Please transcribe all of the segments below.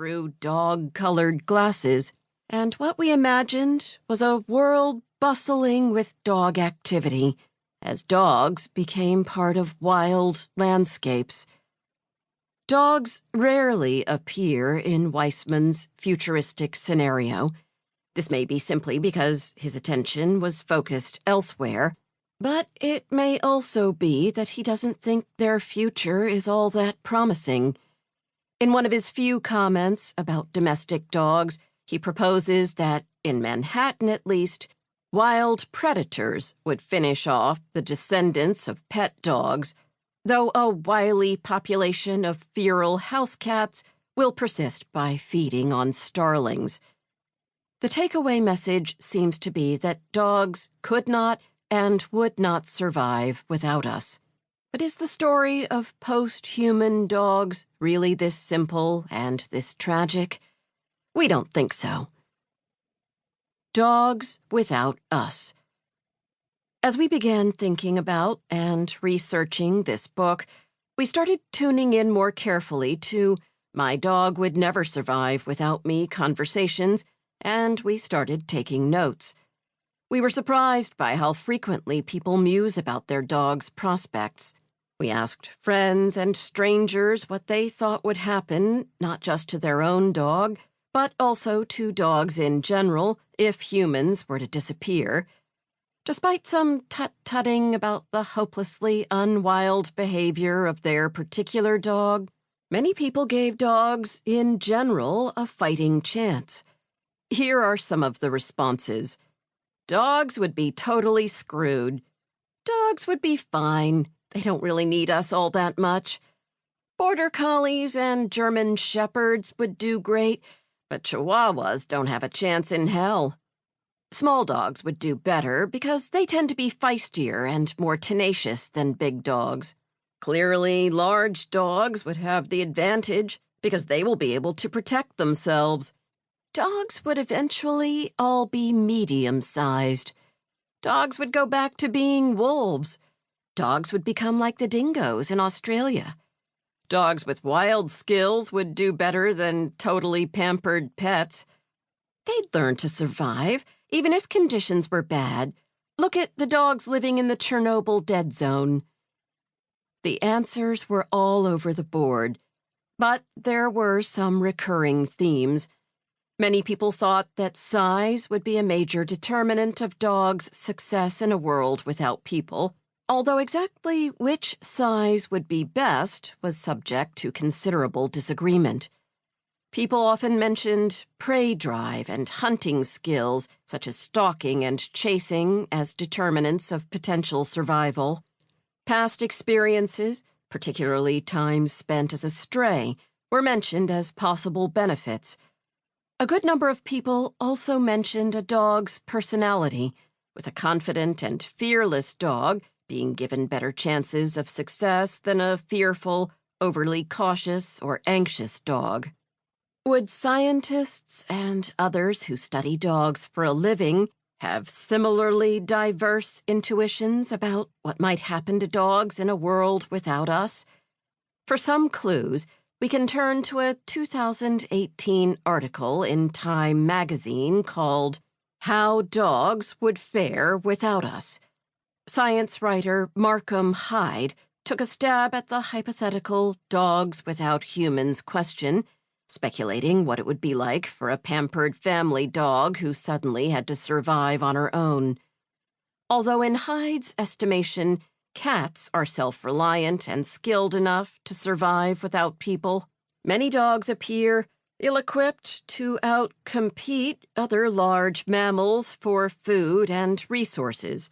through dog-colored glasses, and what we imagined was a world bustling with dog activity as dogs became part of wild landscapes. Dogs rarely appear in Weissman's futuristic scenario. This may be simply because his attention was focused elsewhere, but it may also be that he doesn't think their future is all that promising. In one of his few comments about domestic dogs, he proposes that, in Manhattan at least, wild predators would finish off the descendants of pet dogs, though a wily population of feral house cats will persist by feeding on starlings. The takeaway message seems to be that dogs could not and would not survive without us. But is the story of post-human dogs really this simple and this tragic? We don't think so. Dogs without us. As we began thinking about and researching this book, we started tuning in more carefully to "My dog would never survive without me" conversations, and we started taking notes. We were surprised by how frequently people muse about their dog's prospects. We asked friends and strangers what they thought would happen, not just to their own dog, but also to dogs in general if humans were to disappear. Despite some tut-tutting about the hopelessly unwild behavior of their particular dog, many people gave dogs, in general, a fighting chance. Here are some of the responses. Dogs would be totally screwed. Dogs would be fine. They don't really need us all that much. Border Collies and German Shepherds would do great, but Chihuahuas don't have a chance in hell. Small dogs would do better because they tend to be feistier and more tenacious than big dogs. Clearly, large dogs would have the advantage because they will be able to protect themselves. Dogs would eventually all be medium-sized. Dogs would go back to being wolves. Dogs would become like the dingoes in Australia. Dogs with wild skills would do better than totally pampered pets. They'd learn to survive, even if conditions were bad. Look at the dogs living in the Chernobyl dead zone. The answers were all over the board, but there were some recurring themes. Many people thought that size would be a major determinant of dogs' success in a world without people, although exactly which size would be best was subject to considerable disagreement. People often mentioned prey drive and hunting skills, such as stalking and chasing, as determinants of potential survival. Past experiences, particularly time spent as a stray, were mentioned as possible benefits. A good number of people also mentioned a dog's personality, with a confident and fearless dog being given better chances of success than a fearful, overly cautious, or anxious dog. Would scientists and others who study dogs for a living have similarly diverse intuitions about what might happen to dogs in a world without us? For some clues, we can turn to a 2018 article in Time magazine called "How Dogs Would Fare Without Us." Science writer Markham Hyde took a stab at the hypothetical dogs without humans question, speculating what it would be like for a pampered family dog who suddenly had to survive on her own. Although in Hyde's estimation, cats are self-reliant and skilled enough to survive without people, many dogs appear ill-equipped to outcompete other large mammals for food and resources.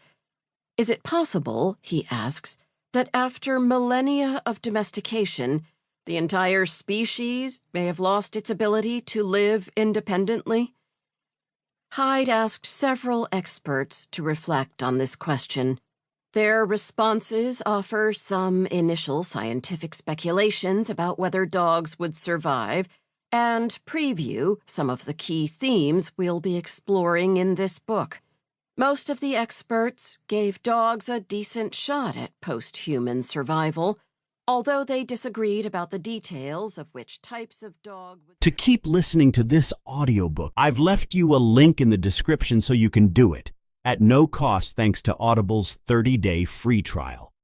Is it possible, he asks, that after millennia of domestication, the entire species may have lost its ability to live independently? Hyde asked several experts to reflect on this question. Their responses offer some initial scientific speculations about whether dogs would survive and preview some of the key themes we'll be exploring in this book. Most of the experts gave dogs a decent shot at post-human survival, Although they disagreed about the details of which types of dog would... To keep listening to this audiobook, I've left you a link in the description so you can do it, at no cost thanks to Audible's 30-day free trial.